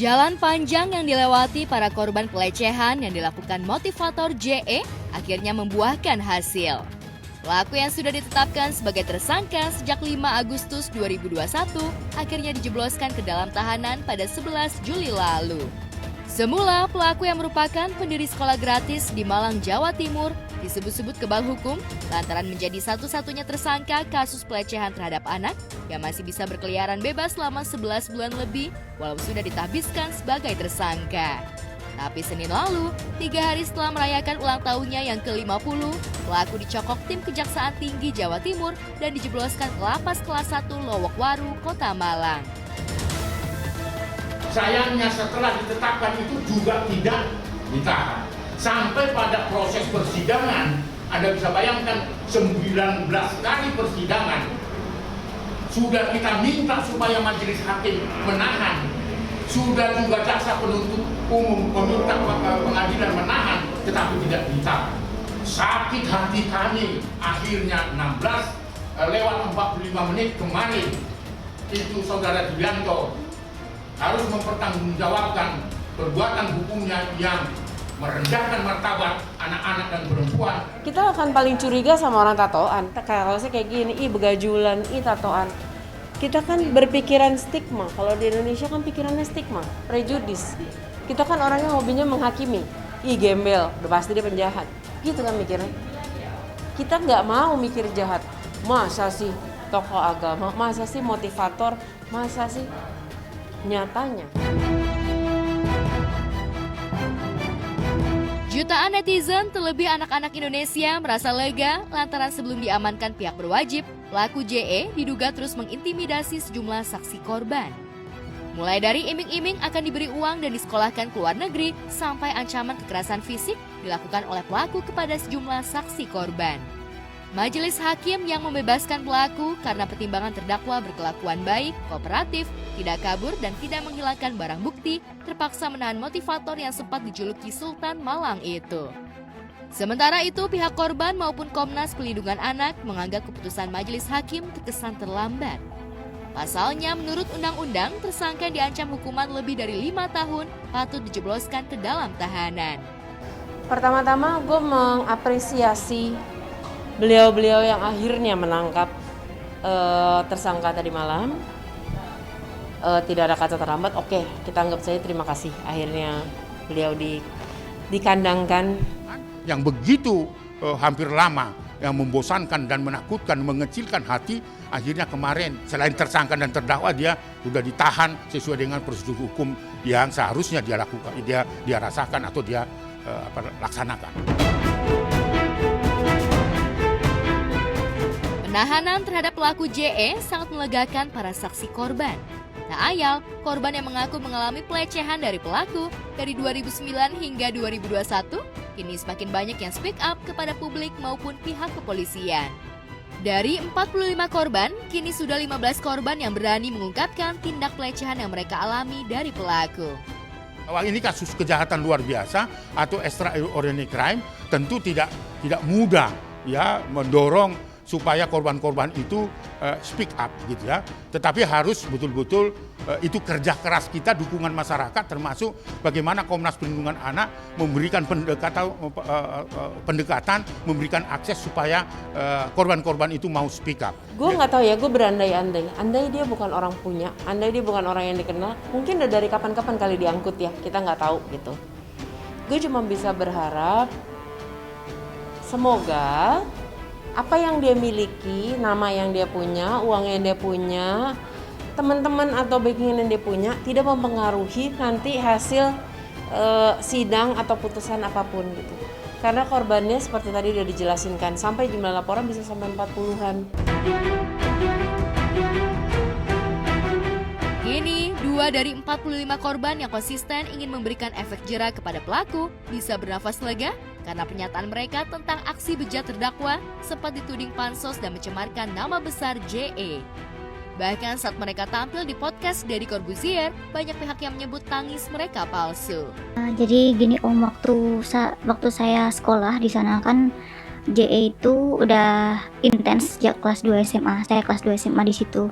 Jalan panjang yang dilewati para korban pelecehan yang dilakukan motivator JE akhirnya membuahkan hasil. Pelaku yang sudah ditetapkan sebagai tersangka sejak 5 Agustus 2021 akhirnya dijebloskan ke dalam tahanan pada 11 Juli lalu. Semula, pelaku yang merupakan pendiri sekolah gratis di Malang, Jawa Timur disebut-sebut kebal hukum lantaran menjadi satu-satunya tersangka kasus pelecehan terhadap anak yang masih bisa berkeliaran bebas selama 11 bulan lebih walau sudah ditahbiskan sebagai tersangka. Tapi Senin lalu, 3 hari setelah merayakan ulang tahunnya yang ke-50, pelaku dicokok tim Kejaksaan Tinggi Jawa Timur dan dijebloskan ke lapas kelas 1 Lowokwaru, Kota Malang. Sayangnya setelah ditetapkan itu juga tidak ditahan. Sampai pada proses persidangan, Anda bisa bayangkan 19 kali persidangan, sudah kita minta supaya majelis hakim menahan, sudah juga jaksa penuntut umum meminta pengadilan menahan, tetapi tidak ditahan. Sakit hati kami, akhirnya 16 lewat 45 menit kemarin, itu Saudara Dibianto harus mempertanggungjawabkan perbuatan hukumnya yang merendahkan martabat anak-anak dan perempuan. Kita akan paling curiga sama orang tatoan. Kalau saya kayak gini, begajulan, tatoan. Kita kan berpikiran stigma. Kalau di Indonesia kan pikirannya stigma, prejudis. Kita kan orangnya hobinya menghakimi. Gembel, udah pasti dia penjahat. Gitu kan mikirnya. Kita nggak mau mikir jahat. Masa sih tokoh agama, masa sih motivator, masa sih nyatanya. Jutaan netizen, terlebih anak-anak Indonesia, merasa lega lantaran sebelum diamankan pihak berwajib, pelaku JE diduga terus mengintimidasi sejumlah saksi korban. Mulai dari iming-iming akan diberi uang dan disekolahkan ke luar negeri, sampai ancaman kekerasan fisik dilakukan oleh pelaku kepada sejumlah saksi korban. Majelis hakim yang membebaskan pelaku karena pertimbangan terdakwa berkelakuan baik, kooperatif, tidak kabur dan tidak menghilangkan barang bukti, terpaksa menahan motivator yang sempat dijuluki Sultan Malang itu. Sementara itu, pihak korban maupun Komnas Pelindungan Anak menganggap keputusan majelis hakim terkesan terlambat. Pasalnya, menurut undang-undang, tersangka diancam hukuman lebih dari 5 tahun patut dijebloskan ke dalam tahanan. Pertama-tama gue mengapresiasi beliau-beliau yang akhirnya menangkap tersangka tadi malam. Tidak ada kata terlambat. Oke, kita anggap saja terima kasih. Akhirnya beliau dikandangkan. Yang begitu hampir lama, yang membosankan dan menakutkan, mengecilkan hati, akhirnya kemarin selain tersangka dan terdakwa dia sudah ditahan sesuai dengan prosedur hukum yang seharusnya dia lakukan, dia rasakan atau dia laksanakan. Penahanan terhadap pelaku JE sangat melegakan para saksi korban. Tak ayal, korban yang mengaku mengalami pelecehan dari pelaku dari 2009 hingga 2021, kini semakin banyak yang speak up kepada publik maupun pihak kepolisian. Dari 45 korban, kini sudah 15 korban yang berani mengungkapkan tindak pelecehan yang mereka alami dari pelaku. Wah, ini kasus kejahatan luar biasa atau extraordinary crime, tentu tidak mudah ya mendorong supaya korban-korban itu speak up gitu ya. Tetapi harus betul-betul itu kerja keras kita, dukungan masyarakat, termasuk bagaimana Komnas Perlindungan Anak memberikan pendekatan, memberikan akses supaya korban-korban itu mau speak up. Gue nggak tahu ya, gue berandai-andai. Andai dia bukan orang punya, andai dia bukan orang yang dikenal, mungkin udah dari kapan-kapan kali diangkut ya, kita nggak tahu gitu. Gue cuma bisa berharap semoga apa yang dia miliki, nama yang dia punya, uang yang dia punya, teman-teman atau backing yang dia punya tidak mempengaruhi nanti hasil sidang atau putusan apapun gitu. Karena korbannya seperti tadi udah dijelasin kan, sampai jumlah laporan bisa sampai 40-an. Kini, 2 dari 45 korban yang konsisten ingin memberikan efek jera kepada pelaku bisa bernafas lega karena pernyataan mereka tentang aksi bejat terdakwa sempat dituding pansos dan mencemarkan nama besar JE. Bahkan saat mereka tampil di podcast Deddy Corbuzier, banyak pihak yang menyebut tangis mereka palsu. Jadi gini Om, waktu saya sekolah di sana kan JE itu udah intens sejak kelas 2 SMA. Saya kelas 2 SMA di situ.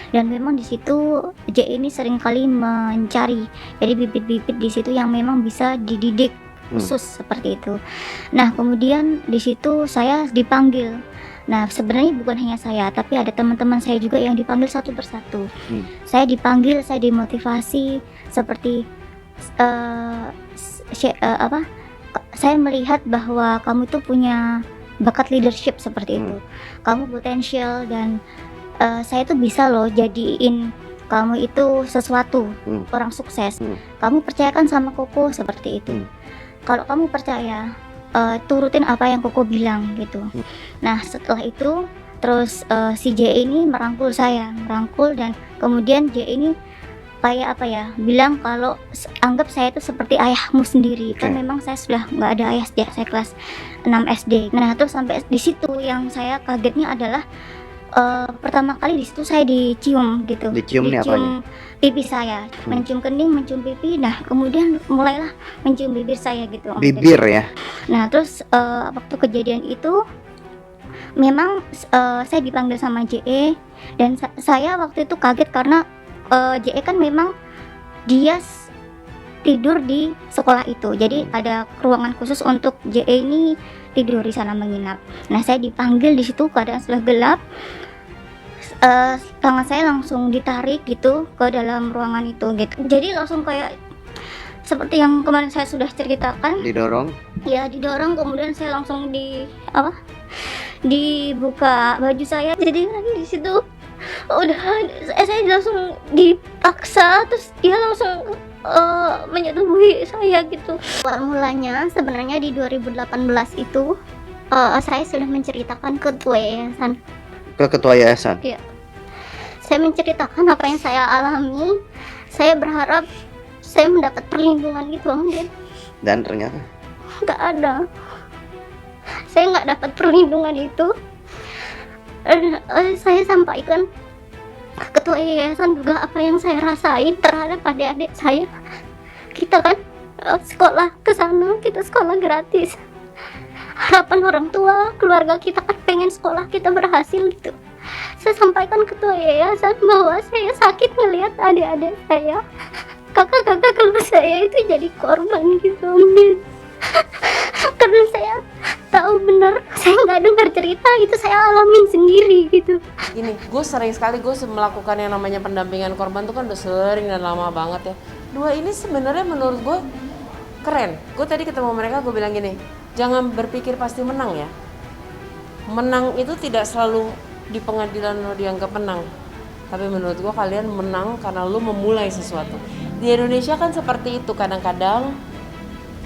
Dan memang di situ JE ini seringkali mencari jadi bibit-bibit di situ yang memang bisa dididik khusus seperti itu. Nah, kemudian di situ saya dipanggil. Nah, sebenarnya bukan hanya saya, tapi ada teman-teman saya juga yang dipanggil satu persatu. Saya dipanggil, saya dimotivasi seperti saya melihat bahwa kamu itu punya bakat leadership seperti itu. Kamu potensial dan saya tuh bisa loh jadiin kamu itu sesuatu, orang sukses. Kamu percayakan sama Koko seperti itu. Kalau kamu percaya, turutin apa yang Koko bilang gitu. Nah, setelah itu terus si J ini merangkul dan kemudian J ini kayak bilang kalau anggap saya itu seperti ayahmu sendiri. Kan memang saya sudah nggak ada ayah sejak saya kelas 6 SD. Nah, terus sampai di situ yang saya kagetnya adalah pertama kali di situ saya dicium gitu. Dicium nih apanya? Pipi saya, mencium kening, mencium pipi. Nah, kemudian mulailah mencium bibir saya gitu. Bibir ya. Nah, terus waktu kejadian itu memang saya dipanggil sama JE dan saya waktu itu kaget karena JE kan memang dia tidur di sekolah itu. Jadi ada ruangan khusus untuk JE ini tidur di sana menginap. Nah, saya dipanggil di situ keadaan sudah gelap. Tangan saya langsung ditarik gitu ke dalam ruangan itu gitu. Jadi langsung kayak seperti yang kemarin saya sudah ceritakan. Didorong? Ya, didorong, kemudian saya langsung dibuka baju saya. Jadi lagi di situ udah saya langsung dipaksa, terus dia langsung menyetubuhi saya gitu. Awal mulanya sebenarnya di 2018 itu saya sudah menceritakan ke ketua yayasan. Ke ketua yayasan? Iya. Saya menceritakan apa yang saya alami. Saya berharap saya mendapat perlindungan gitu, dan ternyata nggak ada. Saya nggak dapat perlindungan itu. Saya sampaikan ke ketua yayasan juga apa yang saya rasain terhadap adik-adik saya. Kita kan sekolah ke sana, kita sekolah gratis. Harapan orang tua, keluarga kita kan pengen sekolah kita berhasil gitu. Saya sampaikan ke ketua yayasan bahwa saya sakit ngelihat adik-adik saya, kakak-kakak kelas saya itu jadi korban gitu, karena saya tahu benar, saya nggak dengar cerita itu, saya alamin sendiri gitu. Gini, gue sering sekali melakukan yang namanya pendampingan korban tuh kan udah sering dan lama banget ya. Dua ini sebenarnya menurut gue keren. Gue tadi ketemu mereka, gue bilang gini, jangan berpikir pasti menang ya. Menang itu tidak selalu di pengadilan lo dianggap menang, tapi menurut gue kalian menang karena lo memulai sesuatu. Di Indonesia kan seperti itu, kadang-kadang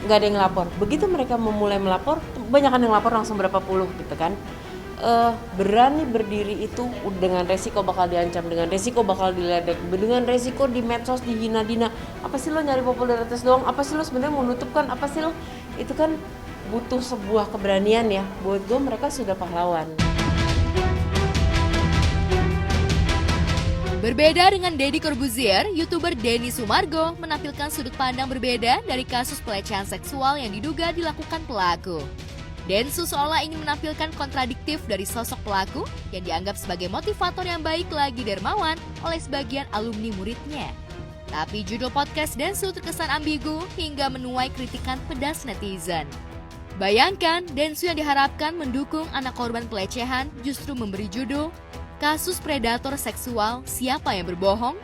nggak ada yang lapor. Begitu mereka memulai melapor, banyak kan yang lapor langsung berapa puluh gitu kan. Berani berdiri itu dengan resiko bakal diancam, dengan resiko bakal diledek, dengan resiko di medsos dihina-dina. Apa sih lo nyari popularitas doang? Apa sih lo sebenarnya menutupkan? Apa sih lo? Itu kan butuh sebuah keberanian ya. Buat gue mereka sudah pahlawan. Berbeda dengan Deddy Corbuzier, YouTuber Denny Sumargo menampilkan sudut pandang berbeda dari kasus pelecehan seksual yang diduga dilakukan pelaku. Densu seolah ingin menampilkan kontradiktif dari sosok pelaku yang dianggap sebagai motivator yang baik lagi dermawan oleh sebagian alumni muridnya. Tapi judul podcast Densu terkesan ambigu hingga menuai kritikan pedas netizen. Bayangkan, Densu yang diharapkan mendukung anak korban pelecehan justru memberi judul Kasus Predator Seksual, Siapa yang Berbohong?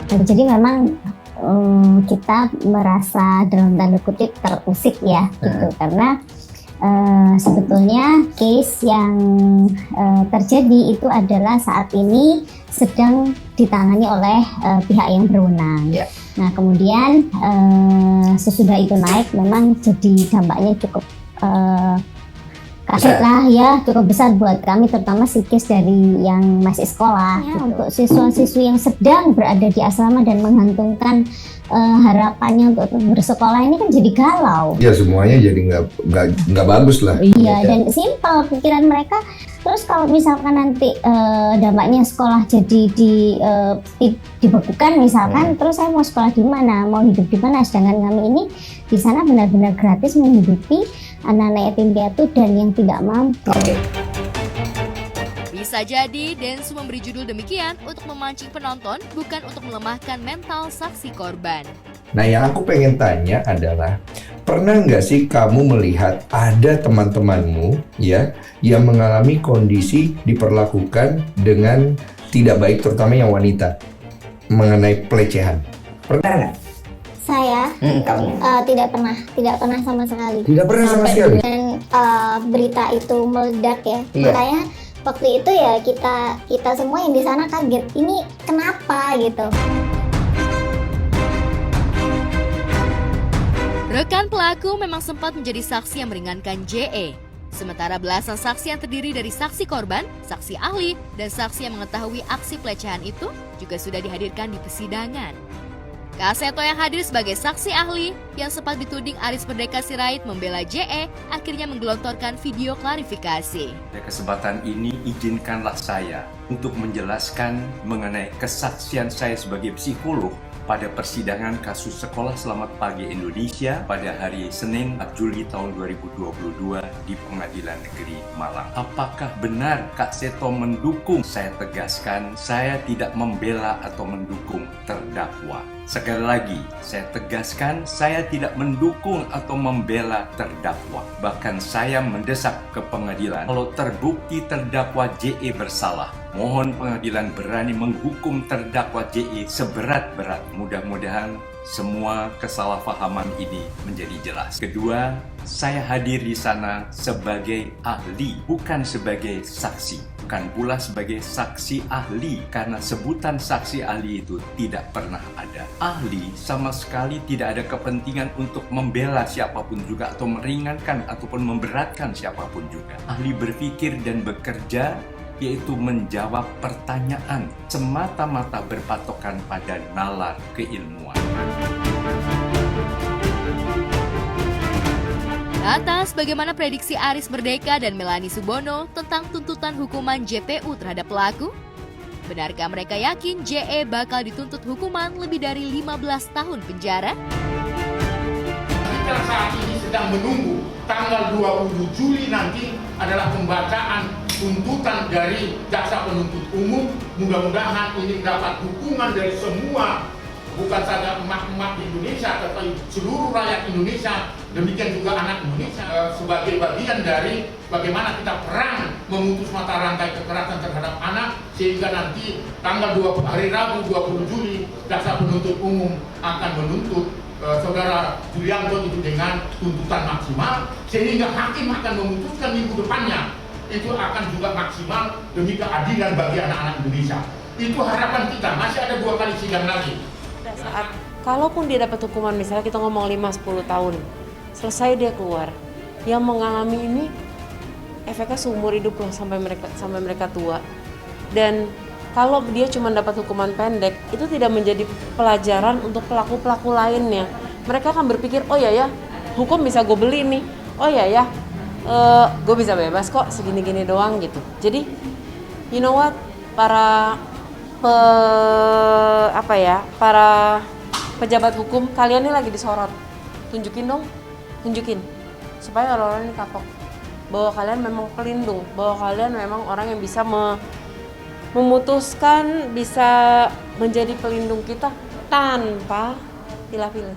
Jadi memang kita merasa dalam tanda kutip terusik ya gitu, karena sebetulnya case yang terjadi itu adalah saat ini sedang ditangani oleh pihak yang berwenang. Nah kemudian sesudah itu naik memang jadi dampaknya cukup kaget lah ya, cukup besar buat kami, terutama psikis dari yang masih sekolah ya, gitu. Untuk siswa-siswi yang sedang berada di asrama dan menggantungkan harapannya untuk bersekolah ini kan jadi galau. Ya semuanya jadi nggak bagus lah. Iya, dan simpel pikiran mereka. Terus kalau misalkan nanti dampaknya sekolah jadi dibekukan misalkan, terus saya mau sekolah di mana, mau hidup di mana, sedangkan kami ini di sana benar-benar gratis menghidupi anak-anak yatim piatu dan yang tidak mampu. Bisa jadi Densu memberi judul demikian untuk memancing penonton, bukan untuk melemahkan mental saksi korban. Nah, yang aku pengen tanya adalah, pernah nggak sih kamu melihat ada teman-temanmu ya yang mengalami kondisi diperlakukan dengan tidak baik, terutama yang wanita, mengenai pelecehan? Pernah nggak? Saya Kamu tidak pernah sama sekali. Tidak pernah sama sekali. Dan berita itu meledak ya, Iya. makanya waktu itu ya kita semua yang di sana kaget, ini kenapa gitu. Rekan pelaku memang sempat menjadi saksi yang meringankan JE. Sementara belasan saksi yang terdiri dari saksi korban, saksi ahli, dan saksi yang mengetahui aksi pelecehan itu juga sudah dihadirkan di persidangan. Kak Seto yang hadir sebagai saksi ahli yang sempat dituding Aris Merdeka Sirait membela JE akhirnya menggelontorkan video klarifikasi. Pada kesempatan ini izinkanlah saya untuk menjelaskan mengenai kesaksian saya sebagai psikolog pada persidangan kasus Sekolah Selamat Pagi Indonesia pada hari Senin 4 Juli tahun 2022 di Pengadilan Negeri Malang. Apakah benar Kak Seto mendukung? Saya tegaskan, saya tidak membela atau mendukung terdakwa. Sekali lagi, saya tegaskan, saya tidak mendukung atau membela terdakwa. Bahkan saya mendesak ke pengadilan, kalau terbukti terdakwa JE bersalah, mohon pengadilan berani menghukum terdakwa JE seberat-berat. Mudah-mudahan semua kesalahpahaman ini menjadi jelas. Kedua, saya hadir di sana sebagai ahli, bukan sebagai saksi. Bukan pula sebagai saksi ahli, karena sebutan saksi ahli itu tidak pernah ada. Ahli sama sekali tidak ada kepentingan untuk membela siapapun juga atau meringankan ataupun memberatkan siapapun juga. Ahli berpikir dan bekerja yaitu menjawab pertanyaan semata-mata berpatokan pada nalar keilmuan. Atas bagaimana prediksi Aris Merdeka dan Melanie Subono tentang tuntutan hukuman JPU terhadap pelaku? Benarkah mereka yakin JE bakal dituntut hukuman lebih dari 15 tahun penjara? Kita saat ini sedang menunggu tanggal 20 Juli nanti adalah pembacaan tuntutan dari jaksa penuntut umum. Mudah-mudahan ini dapat dukungan dari semua, bukan saja emak-emak di Indonesia, tetapi seluruh rakyat Indonesia, demikian juga anak Indonesia, sebagai bagian dari bagaimana kita perang memutus mata rantai kekerasan terhadap anak, sehingga nanti tanggal 20 hari Rabu 20 Juli jaksa penuntut umum akan menuntut saudara Julianto itu dengan tuntutan maksimal, sehingga hakim akan memutuskan minggu depannya itu akan juga maksimal demi keadilan bagi anak-anak Indonesia. Itu harapan kita. Masih ada 2 kali sidang lagi. Saat kalaupun dia dapat hukuman, misalnya kita ngomong 5-10 tahun, selesai dia keluar, yang mengalami ini efeknya seumur hidup loh sampai mereka tua. Dan kalau dia cuma dapat hukuman pendek, itu tidak menjadi pelajaran untuk pelaku-pelaku lainnya. Mereka akan berpikir, oh ya, hukum bisa gue beli nih, oh ya, gue bisa bebas kok segini-gini doang gitu. Jadi, you know what, para pejabat hukum, kalian ini lagi disorot. Tunjukin supaya orang-orang ini kapok bahwa kalian memang pelindung, bahwa kalian memang orang yang bisa memutuskan, bisa menjadi pelindung kita tanpa pilih-pilih.